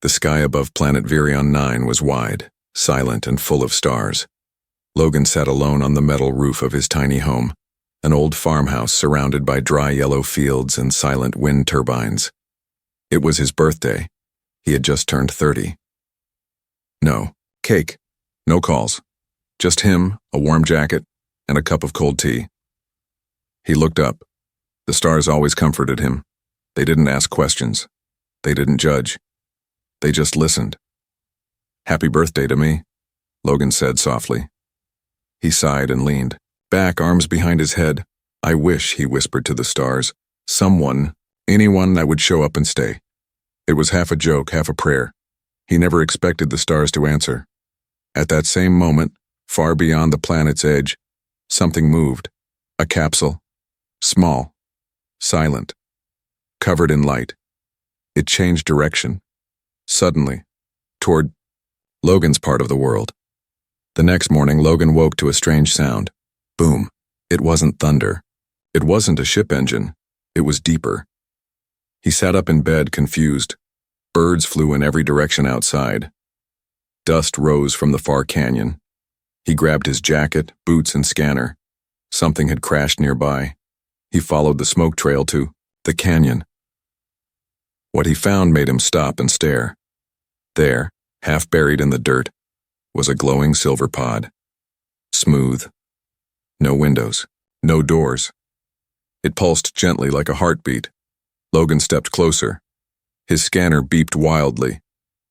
The sky above planet Virion 9 was wide, silent, and full of stars. Logan sat alone on the metal roof of his tiny home, an old farmhouse surrounded by dry yellow fields and silent wind turbines. It was his birthday. He had just turned 30. No cake, no calls. Just him, a warm jacket, and a cup of cold tea. He looked up. The stars always comforted him. They didn't ask questions. They didn't judge. They just listened. "Happy birthday to me," Logan said softly. He sighed and leaned back, arms behind his head. "I wish," he whispered to the stars, "someone, anyone that would show up and stay." It was half a joke, half a prayer. He never expected the stars to answer. At that same moment, far beyond the planet's edge, something moved. A capsule. Small. Silent. Covered in light. It changed direction. Suddenly. Toward Logan's part of the world. The next morning, Logan woke to a strange sound. Boom. It wasn't thunder. It wasn't a ship engine. It was deeper. He sat up in bed, confused. Birds flew in every direction outside. Dust rose from the far canyon. He grabbed his jacket, boots, and scanner. Something had crashed nearby. He followed the smoke trail to the canyon. What he found made him stop and stare. There, half buried in the dirt, was a glowing silver pod. Smooth. No windows. No doors. It pulsed gently like a heartbeat. Logan stepped closer. His scanner beeped wildly.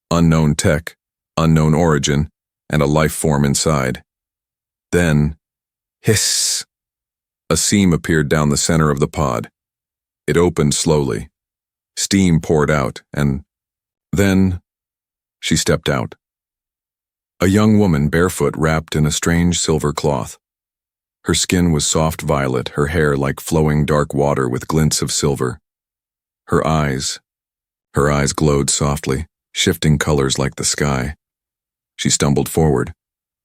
Unknown tech, unknown origin, and a life form inside. Then, hiss! A seam appeared down the center of the pod. It opened slowly. Steam poured out, and then she stepped out. A young woman, barefoot, wrapped in a strange silver cloth. Her skin was soft violet, her hair like flowing dark water with glints of silver. Her eyes glowed softly, shifting colors like the sky. She stumbled forward.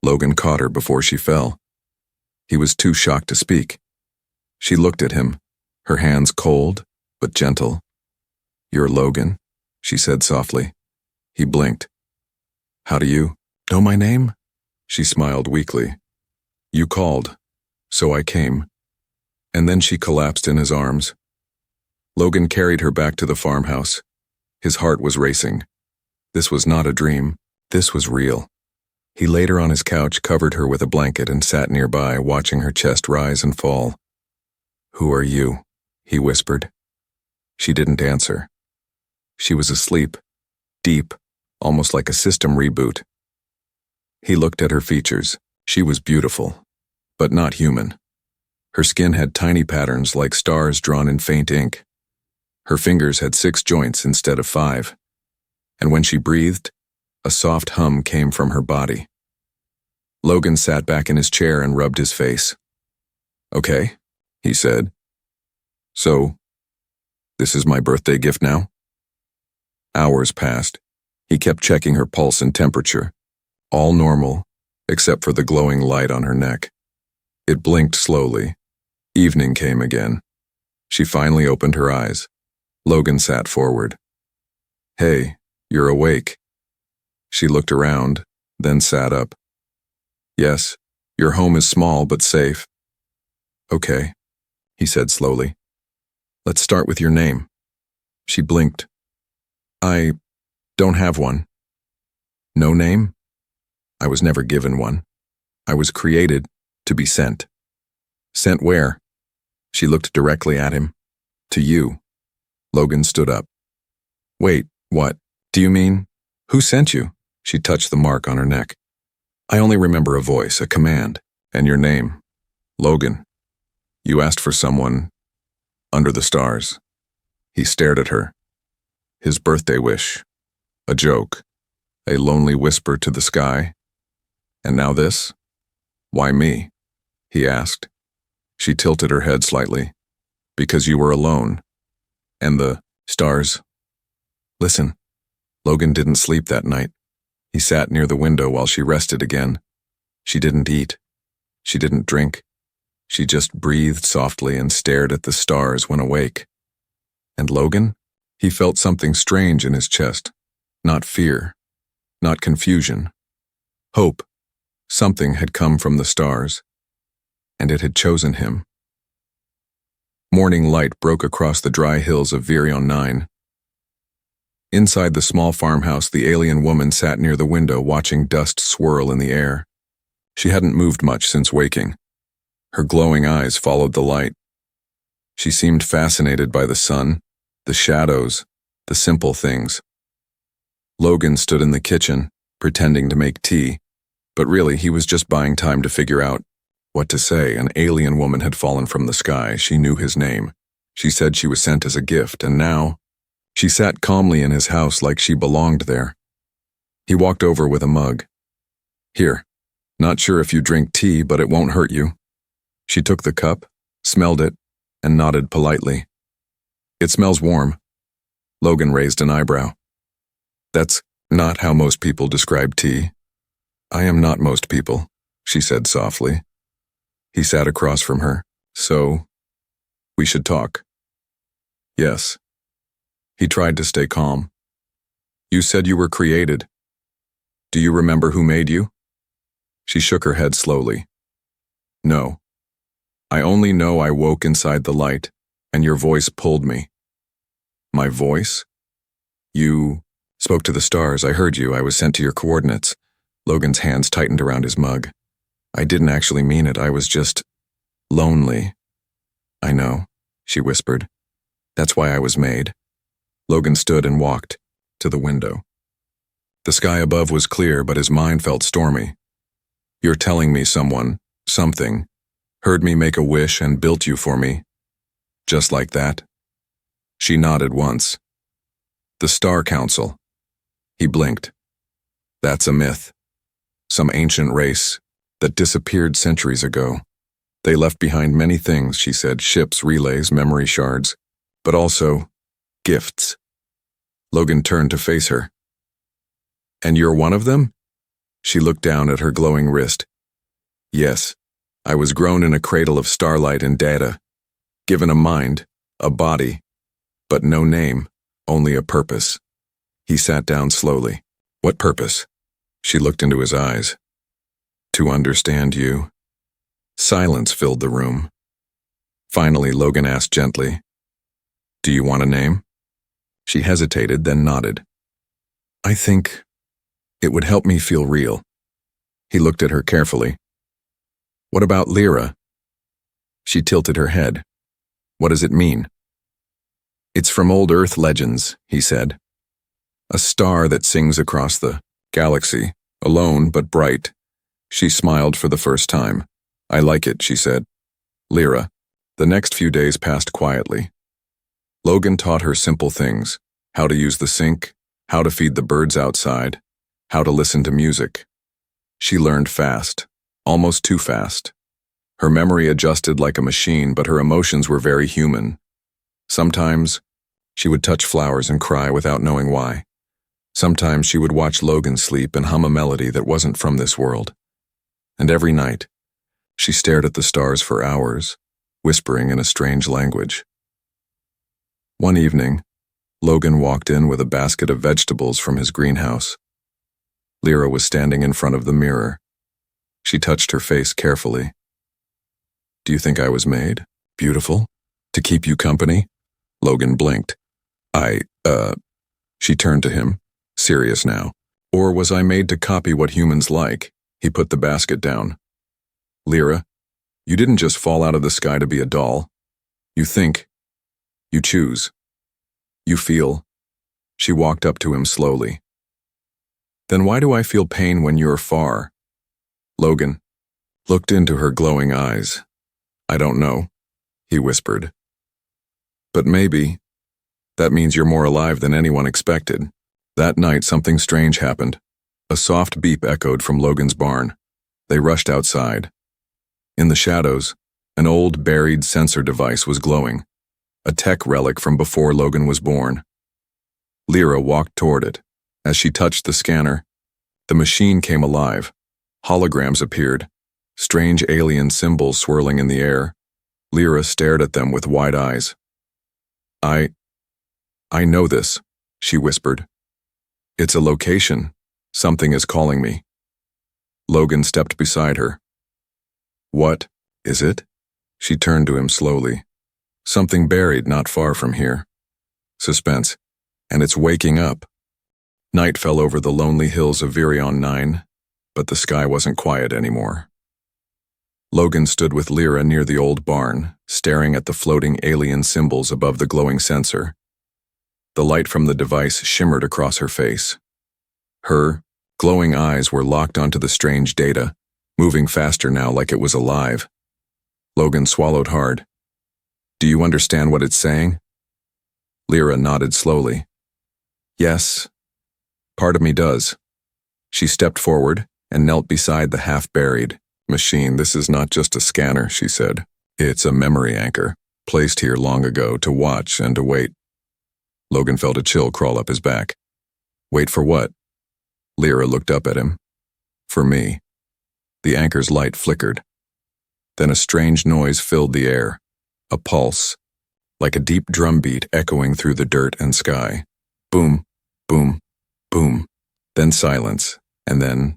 Logan caught her before she fell. He was too shocked to speak. She looked at him, her hands cold but gentle. "You're Logan," she said softly. He blinked. "How do you know my name?" She smiled weakly. "You called, so I came." And then she collapsed in his arms. Logan carried her back to the farmhouse. His heart was racing. This was not a dream. This was real. He laid her on his couch, covered her with a blanket, and sat nearby, watching her chest rise and fall. "Who are you?" he whispered. She didn't answer. She was asleep, deep, almost like a system reboot. He looked at her features. She was beautiful, but not human. Her skin had tiny patterns like stars drawn in faint ink. Her fingers had 6 joints instead of 5. And when she breathed, a soft hum came from her body. Logan sat back in his chair and rubbed his face. "Okay," he said. "So, this is my birthday gift now?" Hours passed. He kept checking her pulse and temperature. All normal, except for the glowing light on her neck. It blinked slowly. Evening came again. She finally opened her eyes. Logan sat forward. "Hey, you're awake." She looked around, then sat up. "Yes, your home is small but safe." "Okay," he said slowly. "Let's start with your name." She blinked. "I don't have one." "No name?" "I was never given one. I was created to be sent." "Sent where?" She looked directly at him. "To you." Logan stood up. "Wait, what? Do you mean? Who sent you?" She touched the mark on her neck. "I only remember a voice, a command, and your name. Logan. You asked for someone under the stars." He stared at her. His birthday wish. A joke. A lonely whisper to the sky. "And now this? Why me?" he asked. She tilted her head slightly. "Because you were alone. And the stars." "Listen." Logan didn't sleep that night. He sat near the window while she rested again. She didn't eat. She didn't drink. She just breathed softly and stared at the stars when awake. And Logan? He felt something strange in his chest. Not fear, not confusion. Hope. Something had come from the stars, and it had chosen him. Morning light broke across the dry hills of Virion 9. Inside the small farmhouse, the alien woman sat near the window watching dust swirl in the air. She hadn't moved much since waking. Her glowing eyes followed the light. She seemed fascinated by the sun, the shadows, the simple things. Logan stood in the kitchen, pretending to make tea, but really he was just buying time to figure out what to say. An alien woman had fallen from the sky. She knew his name. She said she was sent as a gift, and now she sat calmly in his house like she belonged there. He walked over with a mug. Here, not sure if you drink tea, but it won't hurt you. She took the cup, smelled it, and nodded politely. It smells warm. Logan raised an eyebrow. That's not how most people describe tea. I am not most people, she said softly. He sat across from her. So, we should talk. Yes. He tried to stay calm. You said you were created. Do you remember who made you? She shook her head slowly. No. I only know I woke inside the light, and your voice pulled me. My voice? You spoke to the stars. I heard you. I was sent to your coordinates. Logan's hands tightened around his mug. I didn't actually mean it. I was just lonely. I know, she whispered. That's why I was made. Logan stood and walked to the window. The sky above was clear, but his mind felt stormy. You're telling me something, heard me make a wish and built you for me. Just like that? She nodded once. The Star Council. He blinked. That's a myth. Some ancient race that disappeared centuries ago. They left behind many things, she said, ships, relays, memory shards, but also gifts. Logan turned to face her. And you're one of them? She looked down at her glowing wrist. Yes, I was grown in a cradle of starlight and data, given a mind, a body, but no name, only a purpose. He sat down slowly. What purpose? She looked into his eyes. To understand you. Silence filled the room. Finally, Logan asked gently, Do you want a name? She hesitated, then nodded. I think it would help me feel real. He looked at her carefully. What about Lyra? She tilted her head. What does it mean? It's from old Earth legends, he said. A star that sings across the galaxy, alone but bright. She smiled for the first time. I like it, she said. Lyra. The next few days passed quietly. Logan taught her simple things, how to use the sink, how to feed the birds outside, how to listen to music. She learned fast, almost too fast. Her memory adjusted like a machine, but her emotions were very human. Sometimes, she would touch flowers and cry without knowing why. Sometimes she would watch Logan sleep and hum a melody that wasn't from this world. And every night, she stared at the stars for hours, whispering in a strange language. One evening, Logan walked in with a basket of vegetables from his greenhouse. Lyra was standing in front of the mirror. She touched her face carefully. Do you think I was made, beautiful, to keep you company? Logan blinked. She turned to him, serious now. Or was I made to copy what humans like? He put the basket down. Lyra, you didn't just fall out of the sky to be a doll. You think. You choose. You feel. She walked up to him slowly. Then why do I feel pain when you're far? Logan looked into her glowing eyes. I don't know, he whispered. But maybe that means you're more alive than anyone expected. That night, something strange happened. A soft beep echoed from Logan's barn. They rushed outside. In the shadows, an old buried sensor device was glowing, a tech relic from before Logan was born. Lyra walked toward it. As she touched the scanner, the machine came alive. Holograms appeared, strange alien symbols swirling in the air. Lyra stared at them with wide eyes. I know this, she whispered. It's a location. Something is calling me. Logan stepped beside her. What is it? She turned to him slowly. Something buried not far from here. Suspense. And it's waking up. Night fell over the lonely hills of Virion 9, but the sky wasn't quiet anymore. Logan stood with Lyra near the old barn, staring at the floating alien symbols above the glowing sensor. The light from the device shimmered across her face. Her glowing eyes were locked onto the strange data, moving faster now like it was alive. Logan swallowed hard. Do you understand what it's saying? Lyra nodded slowly. Yes, part of me does. She stepped forward and knelt beside the half-buried machine. This is not just a scanner, she said. It's a memory anchor, placed here long ago to watch and to wait. Logan felt a chill crawl up his back. Wait for what? Lyra looked up at him. For me. The anchor's light flickered. Then a strange noise filled the air, a pulse, like a deep drumbeat echoing through the dirt and sky. Boom, boom, boom. Then silence, and then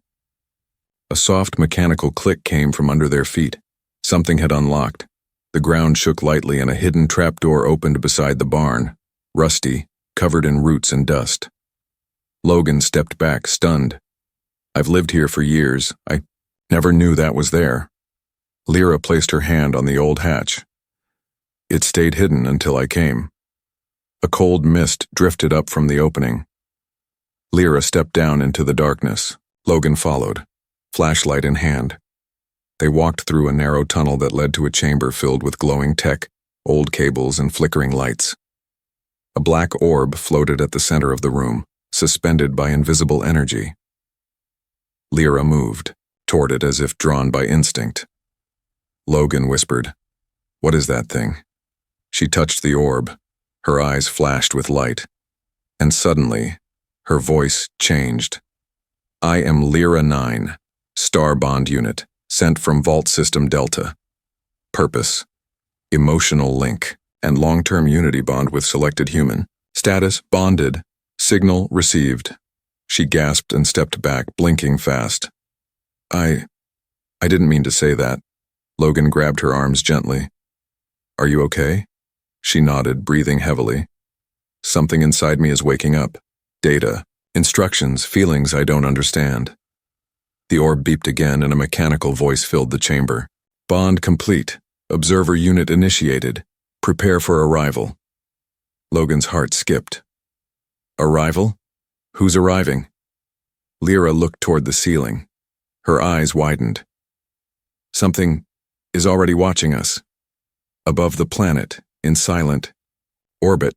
a soft mechanical click came from under their feet. Something had unlocked. The ground shook lightly and a hidden trapdoor opened beside the barn, rusty, covered in roots and dust. Logan stepped back, stunned. I've lived here for years. I never knew that was there. Lyra placed her hand on the old hatch. It stayed hidden until I came. A cold mist drifted up from the opening. Lyra stepped down into the darkness. Logan followed, flashlight in hand. They walked through a narrow tunnel that led to a chamber filled with glowing tech, old cables, and flickering lights. A black orb floated at the center of the room, suspended by invisible energy. Lyra moved toward it as if drawn by instinct. Logan whispered, "What is that thing?" She touched the orb. Her eyes flashed with light. And suddenly, her voice changed. I am Lyra 9, Star Bond Unit, sent from Vault System Delta. Purpose: emotional link and long-term unity bond with selected human. Status: bonded. Signal received. She gasped and stepped back, blinking fast. I didn't mean to say that. Logan grabbed her arms gently. Are you okay? She nodded, breathing heavily. Something inside me is waking up. Data, instructions, feelings I don't understand. The orb beeped again and a mechanical voice filled the chamber. Bond complete. Observer unit initiated. Prepare for arrival. Logan's heart skipped. Arrival? Who's arriving? Lyra looked toward the ceiling. Her eyes widened. Something is already watching us. Above the planet, in silent orbit,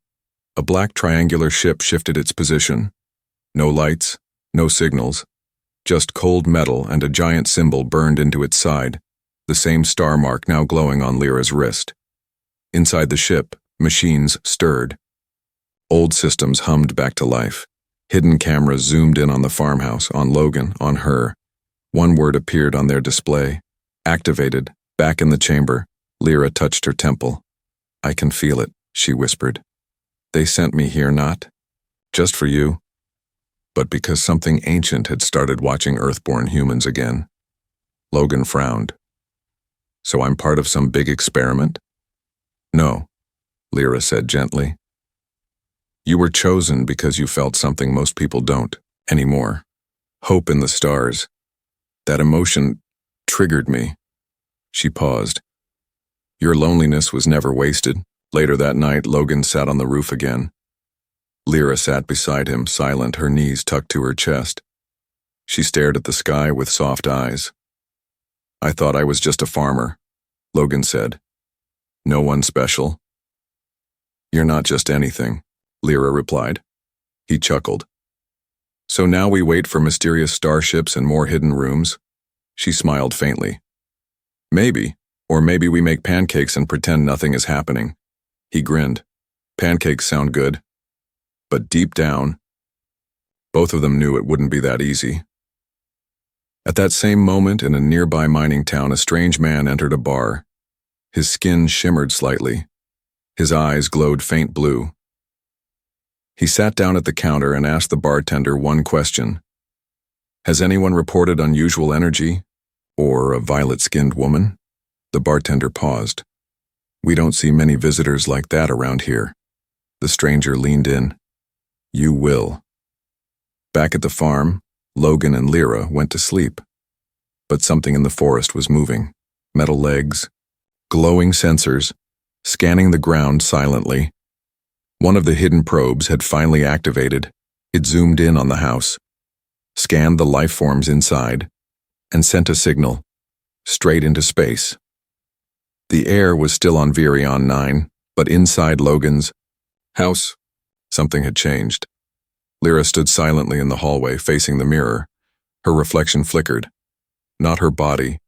a black triangular ship shifted its position. No lights, no signals, just cold metal and a giant symbol burned into its side, the same star mark now glowing on Lyra's wrist. Inside the ship, machines stirred. Old systems hummed back to life. Hidden cameras zoomed in on the farmhouse, on Logan, on her. One word appeared on their display. Activated. Back in the chamber, Lyra touched her temple. I can feel it, she whispered. They sent me here not just for you, but because something ancient had started watching Earthborn humans again. Logan frowned. So I'm part of some big experiment? No, Lyra said gently. You were chosen because you felt something most people don't anymore. Hope in the stars. That emotion triggered me. She paused. Your loneliness was never wasted. Later that night, Logan sat on the roof again. Lyra sat beside him, silent, her knees tucked to her chest. She stared at the sky with soft eyes. I thought I was just a farmer, Logan said. No one special. You're not just anything, Lyra replied. He chuckled. So now we wait for mysterious starships and more hidden rooms? She smiled faintly. Maybe, or maybe we make pancakes and pretend nothing is happening. He grinned. Pancakes sound good. But deep down, both of them knew it wouldn't be that easy. At that same moment, in a nearby mining town, a strange man entered a bar. His skin shimmered slightly. His eyes glowed faint blue. He sat down at the counter and asked the bartender one question. Has anyone reported unusual energy? Or a violet-skinned woman? The bartender paused. We don't see many visitors like that around here. The stranger leaned in. You will. Back at the farm, Logan and Lyra went to sleep. But something in the forest was moving. Metal legs, glowing sensors, scanning the ground silently. One of the hidden probes had finally activated. It zoomed in on the house, scanned the life forms inside, and sent a signal straight into space. The air was still on Virion 9, but inside Logan's house, something had changed. Lyra stood silently in the hallway facing the mirror. Her reflection flickered. Not her body,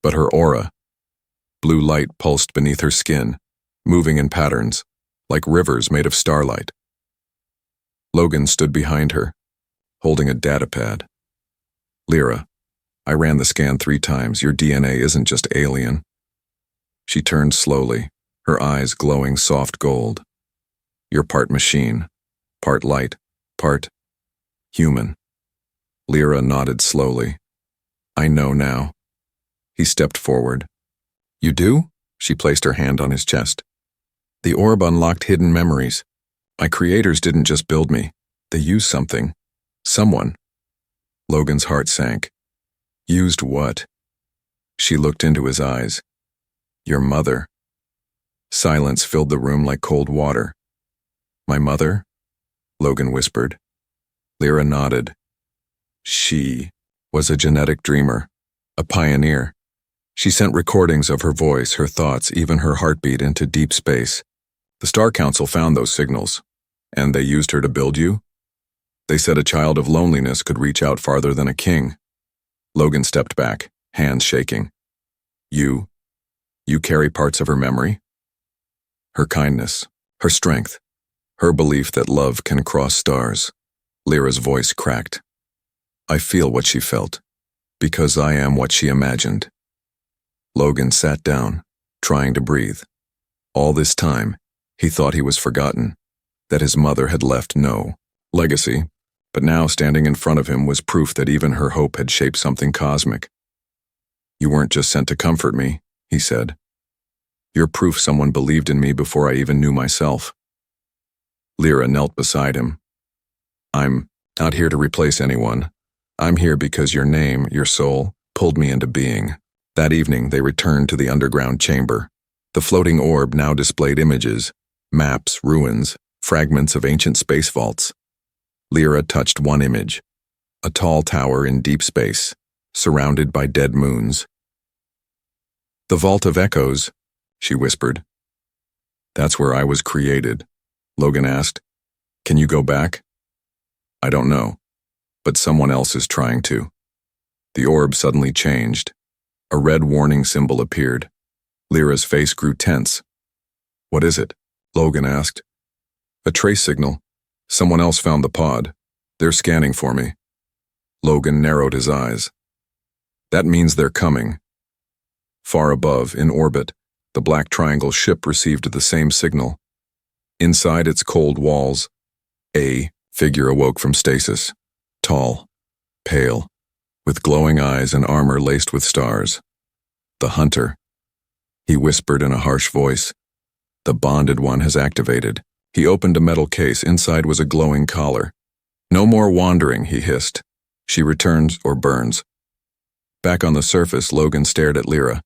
but her aura. Blue light pulsed beneath her skin, moving in patterns, like rivers made of starlight. Logan stood behind her, holding a datapad. Lyra, I ran the scan 3 times. Your DNA isn't just alien. She turned slowly, her eyes glowing soft gold. You're part machine, part light, part human. Lyra nodded slowly. I know now. He stepped forward. You do? She placed her hand on his chest. The orb unlocked hidden memories. My creators didn't just build me. They used something. Someone. Logan's heart sank. Used what? She looked into his eyes. Your mother. Silence filled the room like cold water. My mother? Logan whispered. Lyra nodded. She was a genetic dreamer, a pioneer. She sent recordings of her voice, her thoughts, even her heartbeat into deep space. The Star Council found those signals, and they used her to build you? They said a child of loneliness could reach out farther than a king. Logan stepped back, hands shaking. You carry parts of her memory? Her kindness, her strength, her belief that love can cross stars. Lyra's voice cracked. I feel what she felt, because I am what she imagined. Logan sat down, trying to breathe. All this time, he thought he was forgotten, that his mother had left no legacy, but now standing in front of him was proof that even her hope had shaped something cosmic. You weren't just sent to comfort me, he said. You're proof someone believed in me before I even knew myself. Lyra knelt beside him. I'm not here to replace anyone. I'm here because your name, your soul, pulled me into being. That evening, they returned to the underground chamber. The floating orb now displayed images, maps, ruins, fragments of ancient space vaults. Lyra touched one image, a tall tower in deep space, surrounded by dead moons. The Vault of Echoes, she whispered. That's where I was created, Logan asked. Can you go back? I don't know, but someone else is trying to. The orb suddenly changed. A red warning symbol appeared. Lyra's face grew tense. What is it? Logan asked. A trace signal. Someone else found the pod. They're scanning for me. Logan narrowed his eyes. That means they're coming. Far above, in orbit, the black triangle ship received the same signal. Inside its cold walls, a figure awoke from stasis. Tall, pale, with glowing eyes and armor laced with stars. The hunter. He whispered in a harsh voice. The bonded one has activated. He opened a metal case. Inside was a glowing collar. No more wandering, he hissed. She returns or burns. Back on the surface, Logan stared at Lyra.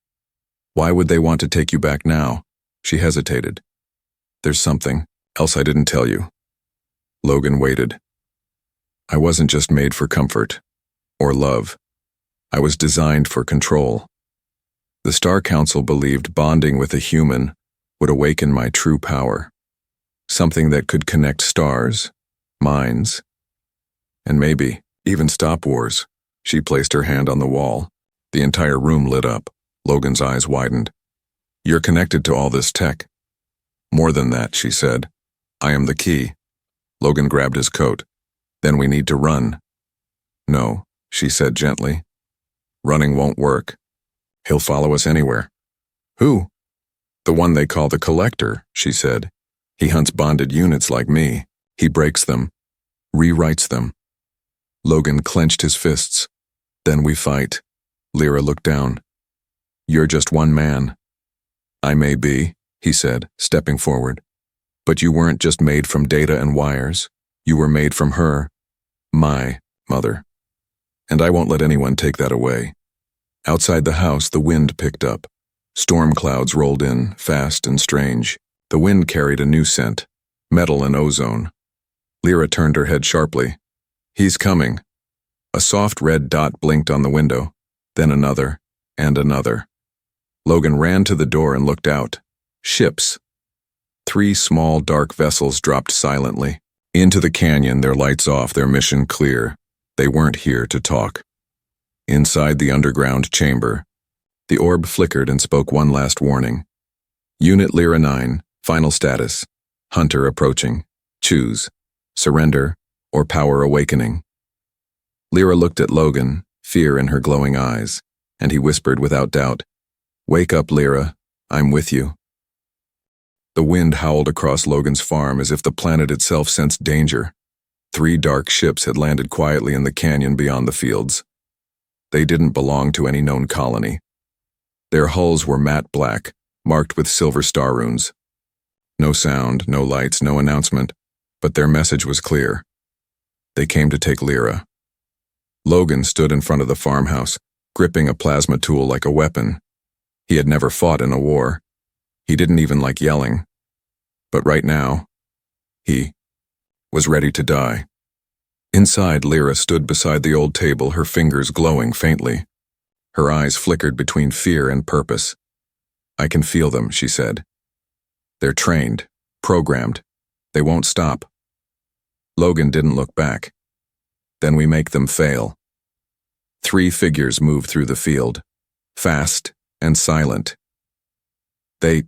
Why would they want to take you back now? She hesitated. There's something else I didn't tell you. Logan waited. I wasn't just made for comfort or love. I was designed for control. The Star Council believed bonding with a human would awaken my true power. Something that could connect stars, minds, and maybe even stop wars. She placed her hand on the wall. The entire room lit up. Logan's eyes widened. You're connected to all this tech. More than that, she said. I am the key. Logan grabbed his coat. Then we need to run. No, she said gently. Running won't work. He'll follow us anywhere. Who? The one they call the Collector, she said. He hunts bonded units like me. He breaks them, rewrites them. Logan clenched his fists. Then we fight. Lyra looked down. You're just one man. I may be, he said, stepping forward. But you weren't just made from data and wires. You were made from her, my mother. And I won't let anyone take that away. Outside the house, the wind picked up. Storm clouds rolled in, fast and strange. The wind carried a new scent, metal and ozone. Lyra turned her head sharply. He's coming. A soft red dot blinked on the window, then another, and another. Logan ran to the door and looked out. Ships. 3 small, dark vessels dropped silently. Into the canyon, their lights off, their mission clear. They weren't here to talk. Inside the underground chamber, the orb flickered and spoke one last warning. Unit Lyra 9, final status. Hunter approaching. Choose. Surrender or power awakening. Lyra looked at Logan, fear in her glowing eyes, and he whispered without doubt, Wake up, Lyra. I'm with you. The wind howled across Logan's farm as if the planet itself sensed danger. 3 dark ships had landed quietly in the canyon beyond the fields. They didn't belong to any known colony. Their hulls were matte black, marked with silver star runes. No sound, no lights, no announcement, but their message was clear. They came to take Lyra. Logan stood in front of the farmhouse, gripping a plasma tool like a weapon. He had never fought in a war. He didn't even like yelling. But right now, he was ready to die. Inside, Lyra stood beside the old table, her fingers glowing faintly. Her eyes flickered between fear and purpose. I can feel them, she said. They're trained, programmed. They won't stop. Logan didn't look back. Then we make them fail. 3 figures moved through the field, fast and silent. They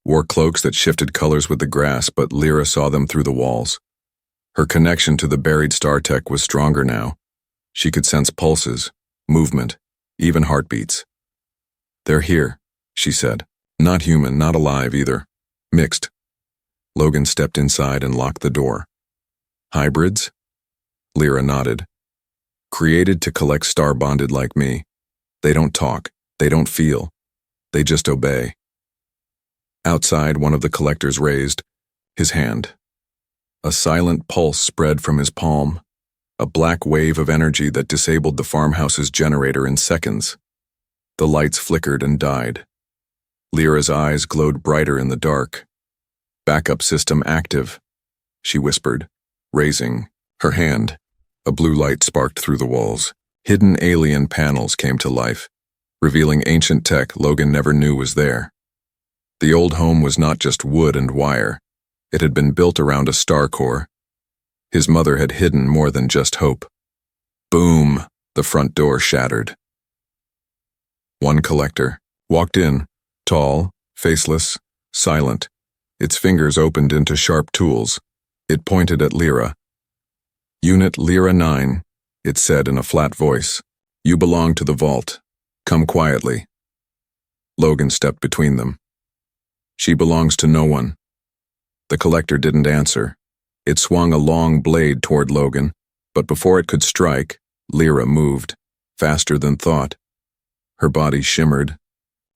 wore cloaks that shifted colors with the grass, but Lyra saw them through the walls. Her connection to the buried star tech was stronger now. She could sense pulses, movement, even heartbeats. They're here, she said. Not human, not alive either. Mixed. Logan stepped inside and locked the door. Hybrids? Lyra nodded. Created to collect star-bonded like me. They don't talk. They don't feel. They just obey. Outside, one of the collectors raised his hand. A silent pulse spread from his palm, a black wave of energy that disabled the farmhouse's generator in seconds. The lights flickered and died. Lyra's eyes glowed brighter in the dark. Backup system active, she whispered, raising her hand. A blue light sparked through the walls. Hidden alien panels came to life, revealing ancient tech Logan never knew was there. The old home was not just wood and wire. It had been built around a star core. His mother had hidden more than just hope. Boom! The front door shattered. One collector walked in, tall, faceless, silent. Its fingers opened into sharp tools. It pointed at Lyra. Unit Lyra 9, it said in a flat voice. You belong to the vault. Come quietly. Logan stepped between them. She belongs to no one. The collector didn't answer. It swung a long blade toward Logan, but before it could strike, Lyra moved, faster than thought. Her body shimmered.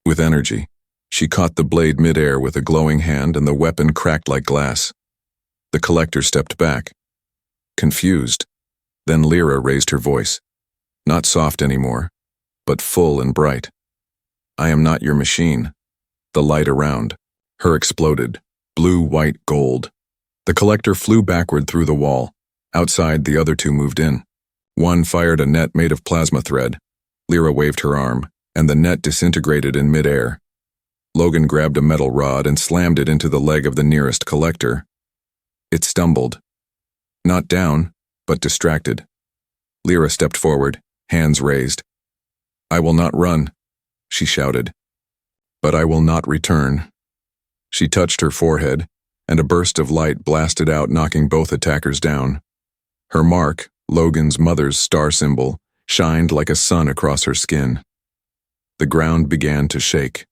With energy, she caught the blade midair with a glowing hand and the weapon cracked like glass. The collector stepped back, confused. Then Lyra raised her voice. Not soft anymore, but full and bright. I am not your machine. The light around her exploded. Blue, white, gold. The collector flew backward through the wall. Outside, the other 2 moved in. One fired a net made of plasma thread. Lyra waved her arm, and the net disintegrated in midair. Logan grabbed a metal rod and slammed it into the leg of the nearest collector. It stumbled. Not down, but distracted. Lyra stepped forward, hands raised. I will not run, she shouted. But I will not return. She touched her forehead, and a burst of light blasted out, knocking both attackers down. Her mark, Logan's mother's star symbol, shined like a sun across her skin. The ground began to shake.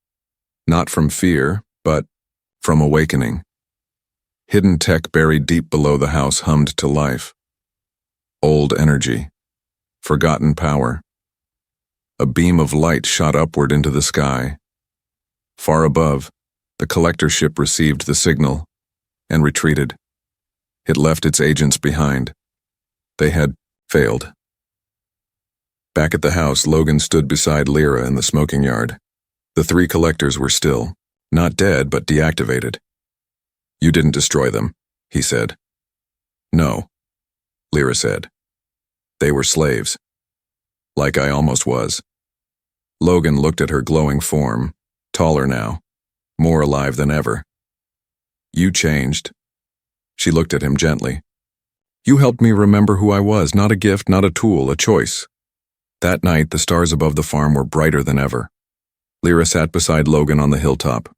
Not from fear, but from awakening. Hidden tech buried deep below the house hummed to life. Old energy. Forgotten power. A beam of light shot upward into the sky. Far above, the collector ship received the signal and retreated. It left its agents behind. They had failed. Back at the house, Logan stood beside Lyra in the smoking yard. The three collectors were still, not dead, but deactivated. "You didn't destroy them," he said. "No," Lyra said. "They were slaves. Like I almost was." Logan looked at her glowing form, taller now, more alive than ever. "You changed." She looked at him gently. "You helped me remember who I was, not a gift, not a tool, a choice." That night, the stars above the farm were brighter than ever. Lyra sat beside Logan on the hilltop.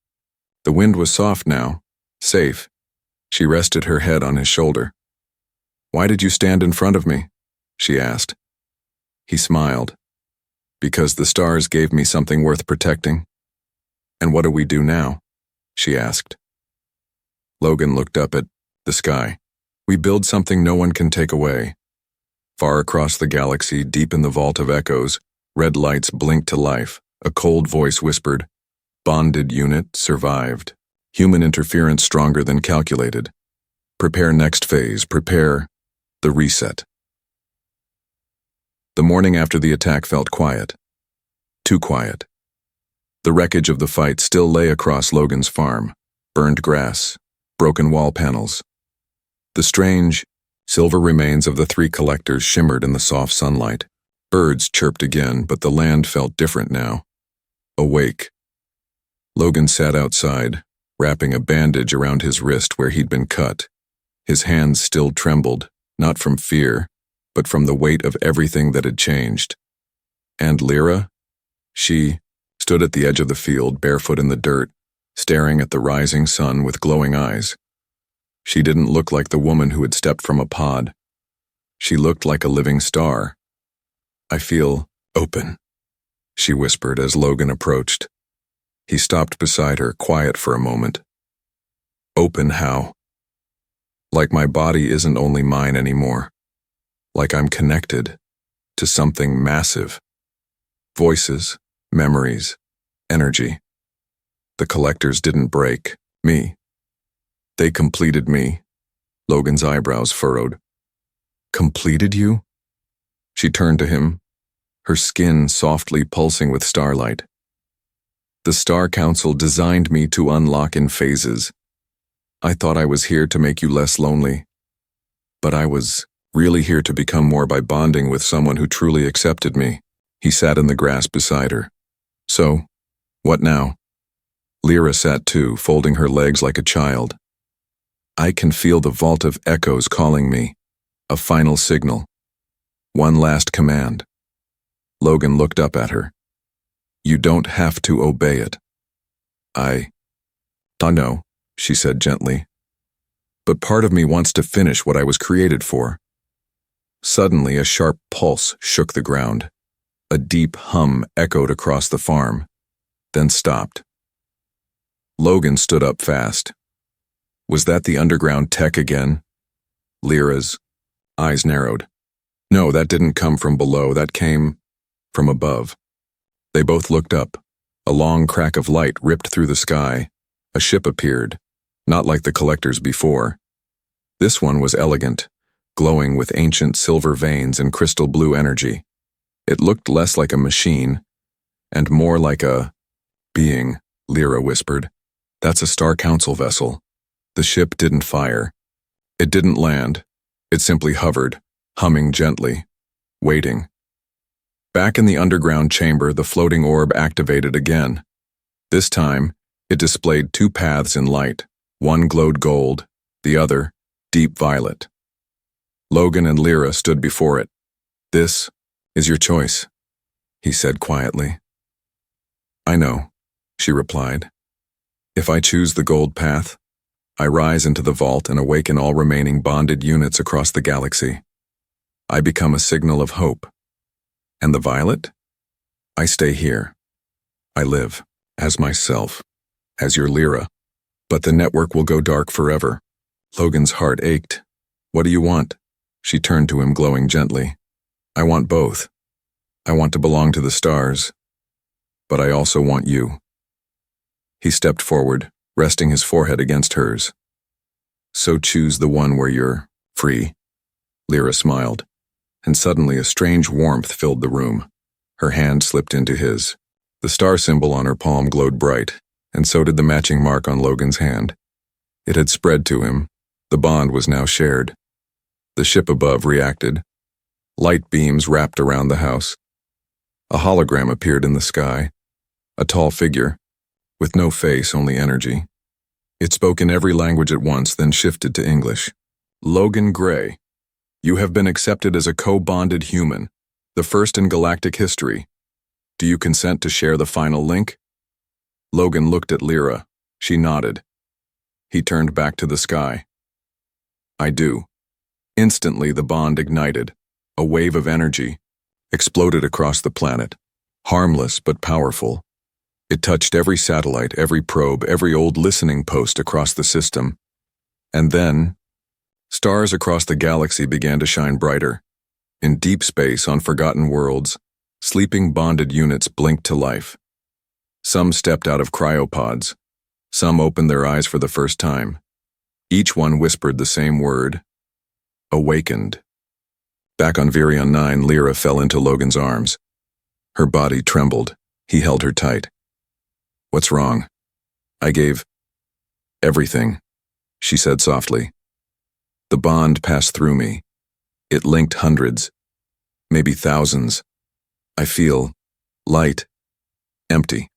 The wind was soft now, safe. She rested her head on his shoulder. "Why did you stand in front of me?" she asked. He smiled. "Because the stars gave me something worth protecting." "And what do we do now?" she asked. Logan looked up at the sky. "We build something no one can take away." Far across the galaxy, deep in the vault of echoes, red lights blinked to life. A cold voice whispered, "Bonded unit survived. Human interference stronger than calculated. Prepare next phase, prepare the reset." The morning after the attack felt quiet. Too quiet. The wreckage of the fight still lay across Logan's farm. Burned grass, broken wall panels. The strange, silver remains of the three collectors shimmered in the soft sunlight. Birds chirped again, but the land felt different now. Awake. Logan sat outside, wrapping a bandage around his wrist where he'd been cut. His hands still trembled, not from fear, but from the weight of everything that had changed. And Lyra? She stood at the edge of the field, barefoot in the dirt, staring at the rising sun with glowing eyes. She didn't look like the woman who had stepped from a pod. She looked like a living star. "I feel open," she whispered as Logan approached. He stopped beside her, quiet for a moment. "Open how?" "Like my body isn't only mine anymore. Like I'm connected to something massive. Voices, memories, energy. The collectors didn't break me. They completed me." Logan's eyebrows furrowed. "Completed you?" She turned to him, her skin softly pulsing with starlight. "The Star Council designed me to unlock in phases. I thought I was here to make you less lonely. But I was really here to become more by bonding with someone who truly accepted me." He sat in the grass beside her. "So, what now?" Lyra sat too, folding her legs like a child. "I can feel the vault of echoes calling me. A final signal. One last command." Logan looked up at her. "You don't have to obey it." I know," she said gently. "But part of me wants to finish what I was created for." Suddenly, a sharp pulse shook the ground. A deep hum echoed across the farm, then stopped. Logan stood up fast. Was that the underground tech again? Lyra's eyes narrowed. No, that didn't come from below, that came from above. They both looked up. A long crack of light ripped through the sky. A ship appeared, not like the collectors before. This one was elegant, glowing with ancient silver veins and crystal blue energy. It looked less like a machine, and more like a being, Lyra whispered. "That's a Star Council vessel." The ship didn't fire. It didn't land. It simply hovered, humming gently, waiting. Back in the underground chamber, the floating orb activated again. This time, it displayed two paths in light. One glowed gold, the other deep violet. Logan and Lyra stood before it. "This is your choice," he said quietly. "I know," she replied. "If I choose the gold path, I rise into the vault and awaken all remaining bonded units across the galaxy. I become a signal of hope. And the violet? I stay here. I live, as myself, as your Lyra. But the network will go dark forever. Logan's heart ached. What do you want? She turned to him, glowing gently. I want both. I want to belong to the stars, but I also want you. He stepped forward, resting his forehead against hers. So choose the one where you're free. Lyra smiled, and suddenly a strange warmth filled the room. Her hand slipped into his. The star symbol on her palm glowed bright, and so did the matching mark on Logan's hand. It had spread to him. The bond was now shared. The ship above reacted. Light beams wrapped around the house. A hologram appeared in the sky. A tall figure, with no face, only energy. It spoke in every language at once, then shifted to English. Logan Gray, you have been accepted as a co-bonded human, the first in galactic history. Do you consent to share the final link? Logan looked at Lyra. She nodded. He turned back to the sky. I do. Instantly, the bond ignited. A wave of energy exploded across the planet, harmless but powerful. It touched every satellite, every probe, every old listening post across the system. And then, stars across the galaxy began to shine brighter. In deep space, on forgotten worlds, sleeping bonded units blinked to life. Some stepped out of cryopods. Some opened their eyes for the first time. Each one whispered the same word: awakened. Back on Virion 9, Lyra fell into Logan's arms. Her body trembled. He held her tight. What's wrong? I gave everything, she said softly. The bond passed through me. It linked hundreds, maybe thousands. I feel light, empty.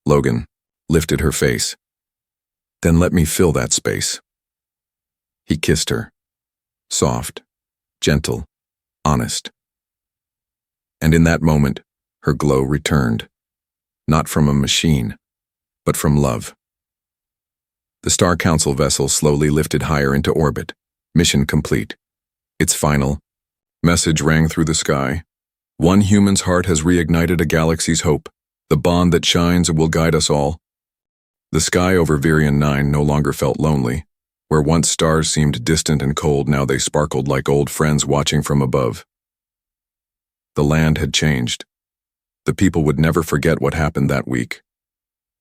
Logan lifted her face. Then let me fill that space. He kissed her. Soft, gentle, honest. And in that moment, her glow returned. Not from a machine, but from love. The Star Council vessel slowly lifted higher into orbit. Mission complete. Its final message rang through the sky. One human's heart has reignited a galaxy's hope. The bond that shines will guide us all. The sky over Virion 9 no longer felt lonely. Where once stars seemed distant and cold, now they sparkled like old friends watching from above. The land had changed. The people would never forget what happened that week.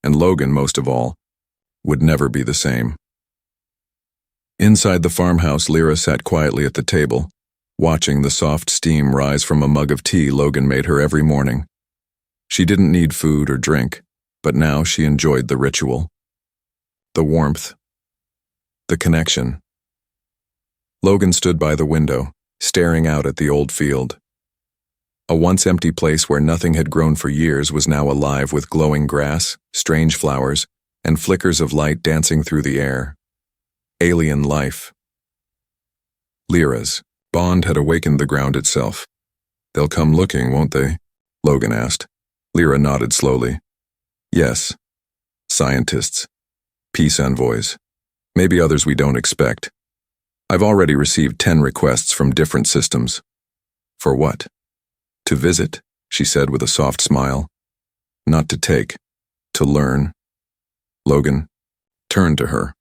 And Logan, most of all, would never be the same. Inside the farmhouse, Lyra sat quietly at the table, watching the soft steam rise from a mug of tea Logan made her every morning. She didn't need food or drink, but now she enjoyed the ritual. The warmth. The connection. Logan stood by the window, staring out at the old field. A once empty place where nothing had grown for years was now alive with glowing grass, strange flowers, and flickers of light dancing through the air. Alien life. Lyra's bond had awakened the ground itself. They'll come looking, won't they? Logan asked. Lyra nodded slowly. Yes. Scientists. Peace envoys. Maybe others we don't expect. I've already received 10 requests from different systems. For what? To visit, she said with a soft smile. Not to take, to learn. Logan turned to her.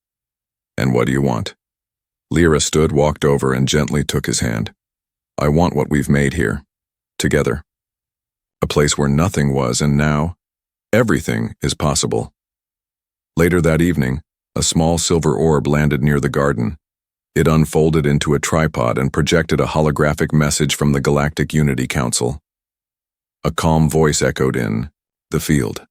And what do you want? Lyra stood, walked over, and gently took his hand. I want what we've made here, together. A place where nothing was, and now, everything is possible. Later that evening, a small silver orb landed near the garden. It unfolded into a tripod and projected a holographic message from the Galactic Unity Council. A calm voice echoed in the field.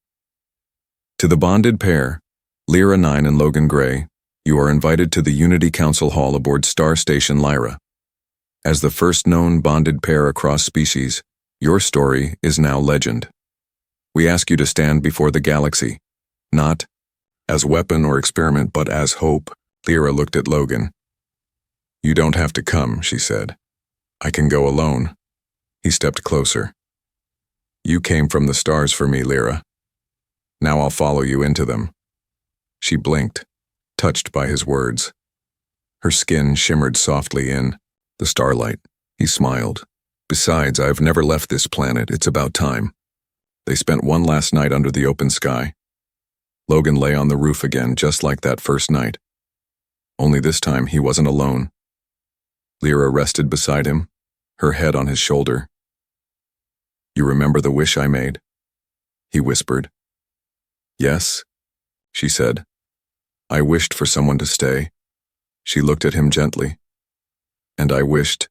To the bonded pair, Lyra 9 and Logan Gray, you are invited to the Unity Council Hall aboard Star Station Lyra. As the first known bonded pair across species, your story is now legend. We ask you to stand before the galaxy, not as weapon or experiment, but as hope. Lyra looked at Logan. You don't have to come, she said. I can go alone. He stepped closer. You came from the stars for me, Lyra. Now I'll follow you into them. She blinked, touched by his words. Her skin shimmered softly in the starlight. He smiled. Besides, I've never left this planet. It's about time. They spent one last night under the open sky. Logan lay on the roof again, just like that first night. Only this time he wasn't alone. Lyra rested beside him, her head on his shoulder. "You remember the wish I made?" he whispered. "Yes," she said. "I wished for someone to stay." She looked at him gently. "And I wished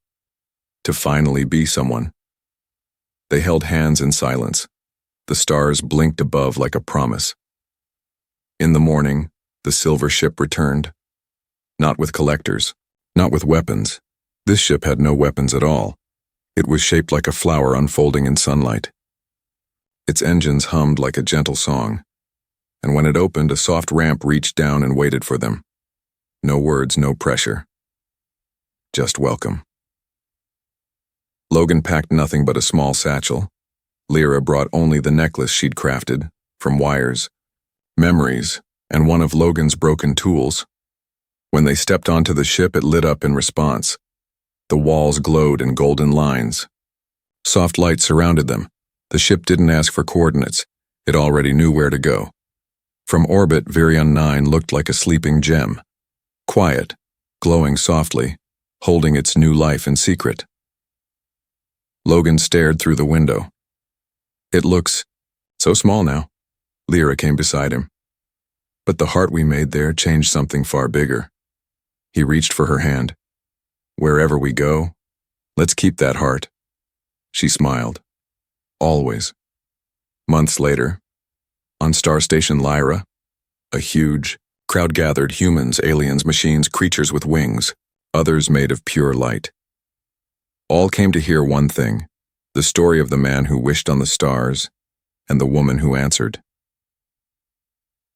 to finally be someone." They held hands in silence. The stars blinked above like a promise. In the morning, the silver ship returned. Not with collectors, not with weapons. This ship had no weapons at all. It was shaped like a flower unfolding in sunlight. Its engines hummed like a gentle song, and when it opened, a soft ramp reached down and waited for them. No words, no pressure. Just welcome. Logan packed nothing but a small satchel. Lyra brought only the necklace she'd crafted, from wires, memories, and one of Logan's broken tools. When they stepped onto the ship, it lit up in response. The walls glowed in golden lines. Soft light surrounded them. The ship didn't ask for coordinates. It already knew where to go. From orbit, Virion 9 looked like a sleeping gem. Quiet, glowing softly, holding its new life in secret. Logan stared through the window. "It looks so small now." Lyra came beside him. "But the heart we made there changed something far bigger." He reached for her hand. "Wherever we go, let's keep that heart." She smiled. "Always." Months later, on Star Station Lyra, a huge crowd gathered: humans, aliens, machines, creatures with wings, others made of pure light. All came to hear one thing: the story of the man who wished on the stars and the woman who answered.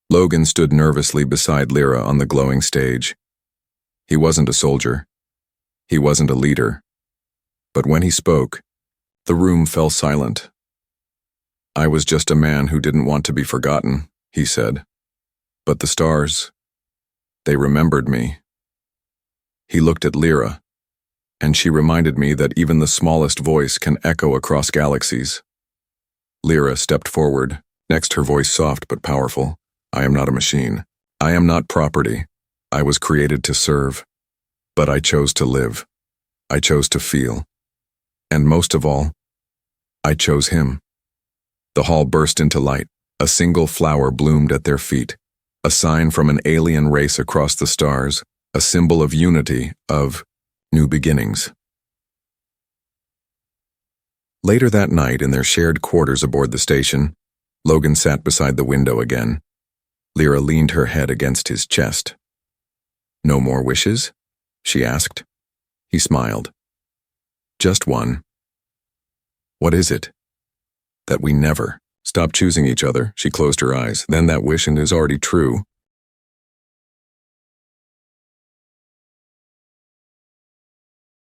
Logan stood nervously beside Lyra on the glowing stage. He wasn't a soldier. He wasn't a leader. But when he spoke, the room fell silent. "I was just a man who didn't want to be forgotten," he said. "But the stars, they remembered me." He looked at Lyra, and she reminded me that even the smallest voice can echo across galaxies. Lyra stepped forward, next her voice soft but powerful. "I am not a machine. I am not property. I was created to serve. But I chose to live. I chose to feel. And most of all, I chose him." The hall burst into light. A single flower bloomed at their feet, a sign from an alien race across the stars, a symbol of unity, of new beginnings. Later that night, in their shared quarters aboard the station, Logan sat beside the window again. Lyra leaned her head against his chest. "No more wishes?" she asked. He smiled. "Just one." "What is it?" "That we never stop choosing each other." She closed her eyes. "Then that wish and is already true.